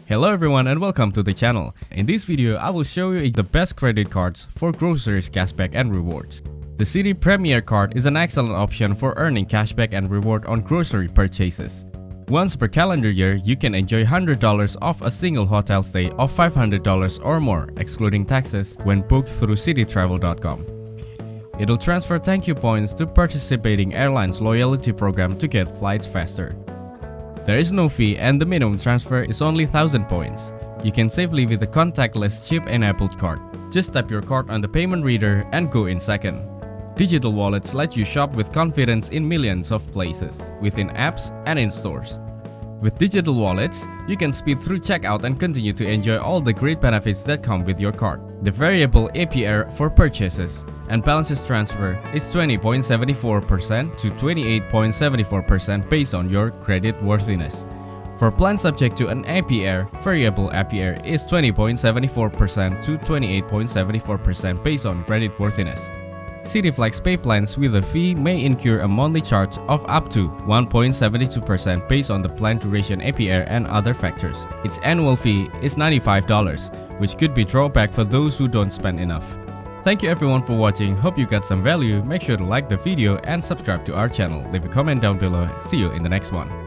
Hello everyone and welcome to the channel. In this video, I will show you the best credit cards for groceries cashback and rewards. The Citi Premier card is an excellent option for earning cashback and reward on grocery purchases. Once per calendar year, you can enjoy $100 off a single hotel stay of $500 or more, excluding taxes, when booked through cititravel.com. It'll transfer thank you points to participating airlines loyalty program to get flights faster. There is no fee and the minimum transfer is only 1000 points. You can safely with a contactless chip-enabled card. Just tap your card on the payment reader and go in second. Digital wallets let you shop with confidence in millions of places, within apps and in stores. With digital wallets, you can speed through checkout and continue to enjoy all the great benefits that come with your card. The variable APR for purchases and balances transfer is 20.74% to 28.74% based on your credit worthiness. For plans subject to an APR, variable APR is 20.74% to 28.74% based on credit worthiness. CitiFlex Pay plans with a fee may incur a monthly charge of up to 1.72% based on the plan duration APR and other factors. Its annual fee is $95, which could be drawback for those who don't spend enough. Thank you everyone for watching. Hope you got some value. Make sure to like the video and subscribe to our channel. Leave a comment down below. See you in the next one.